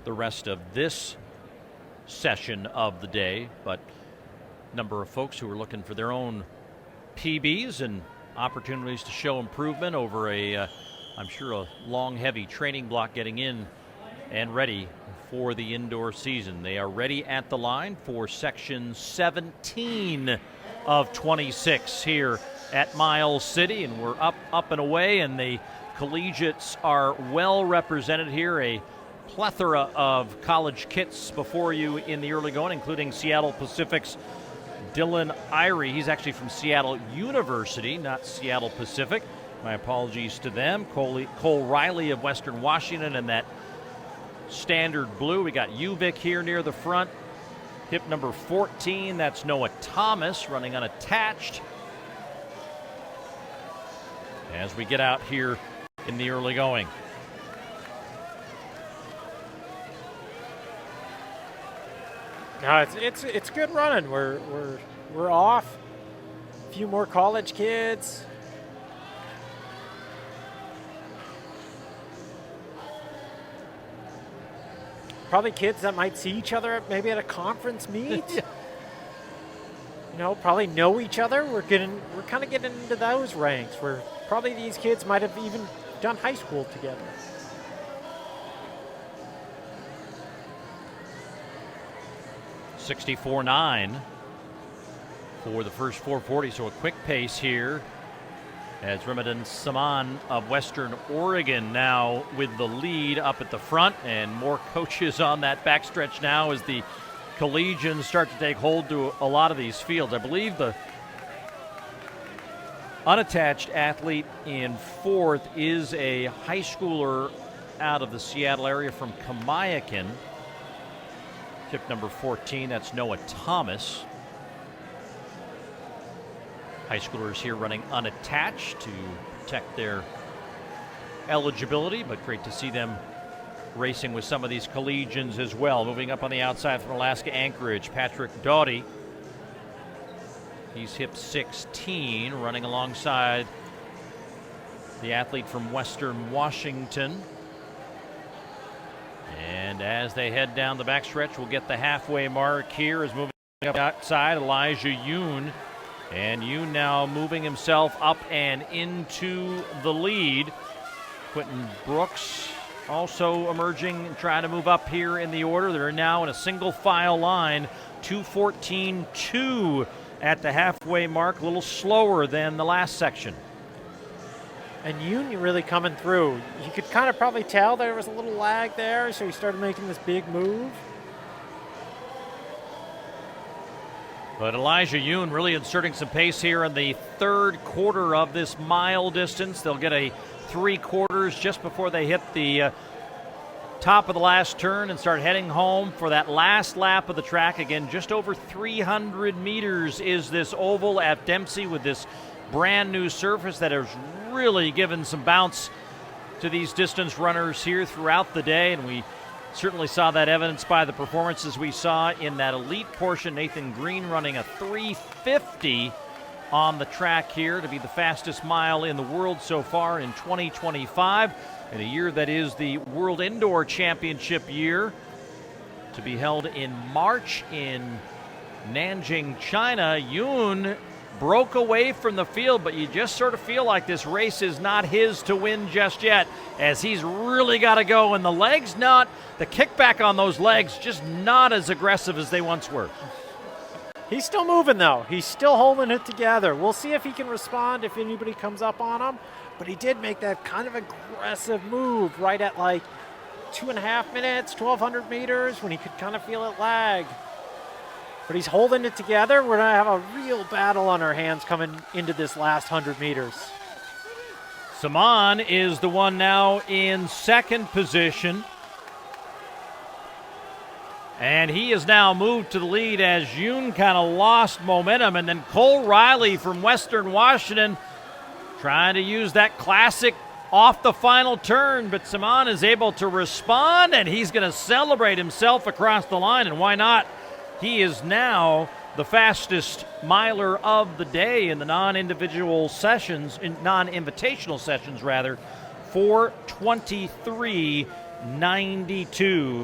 the rest of this session of the day, but number of folks who are looking for their own PBs and opportunities to show improvement over I'm sure a long, heavy training block getting in and ready for the indoor season. They are ready at the line for section 17 of 26 here at Miles City, and we're up and away, and the collegiates are well represented here. A plethora of college kits before you in the early going, including Seattle Pacific's Dylan Irie. He's actually from Seattle University, not Seattle Pacific. My apologies to them. Cole Riley of Western Washington in that standard blue. We got Uvic here near the front. Hip number 14, that's Noah Thomas running unattached. As we get out here in the early going. No, it's good running. We're off. A few more college kids. Probably kids that might see each other maybe at a conference meet. Yeah. You know, probably know each other. We're kind of getting into those ranks where probably these kids might have even done high school together. .64.9 for the first 440, so a quick pace here as Ramadan Saman of Western Oregon now with the lead up at the front, and more coaches on that backstretch now as the collegians start to take hold to a lot of these fields. I believe the unattached athlete in fourth is a high schooler out of the Seattle area from Kamiakin. Tip number 14, that's Noah Thomas. High schoolers here running unattached to protect their eligibility, but great to see them racing with some of these collegians as well. Moving up on the outside from Alaska Anchorage, Patrick Doughty. He's hip 16, running alongside the athlete from Western Washington. And as they head down the backstretch, we'll get the halfway mark here as moving up outside Elijah Yoon. And Yoon now moving himself up and into the lead. Quentin Brooks also emerging and trying to move up here in the order. They're now in a single file line, 2:14.2 at the halfway mark, a little slower than the last section. And Yoon really coming through. You could kind of probably tell there was a little lag there, so he started making this big move. But Elijah Yoon really inserting some pace here in the third quarter of this mile distance. They'll get a 3/4 just before they hit the top of the last turn and start heading home for that last lap of the track. Again, just over 300 meters is this oval at Dempsey with this brand new surface that has really given some bounce to these distance runners here throughout the day, and we certainly saw that evidenced by the performances we saw in that elite portion. Nathan Green running a 3:50 on the track here to be the fastest mile in the world so far in 2025, in a year that is the World Indoor Championship year to be held in March in Nanjing, China. Yoon broke away from the field, but you just sort of feel like this race is not his to win just yet, as he's really got to go, and the kickback on those legs just not as aggressive as they once were. He's still moving though. He's still holding it together. We'll see if he can respond if anybody comes up on him, but he did make that kind of aggressive move right at like 2.5 minutes, 1,200 meters when he could kind of feel it lag. But he's holding it together. We're going to have a real battle on our hands coming into this last 100 meters. Saman is the one now in second position. And he has now moved to the lead as Yoon kind of lost momentum. And then Cole Riley from Western Washington trying to use that classic off the final turn. But Saman is able to respond, and he's going to celebrate himself across the line. And why not? He is now the fastest miler of the day in the non-invitational sessions, 4:23. 92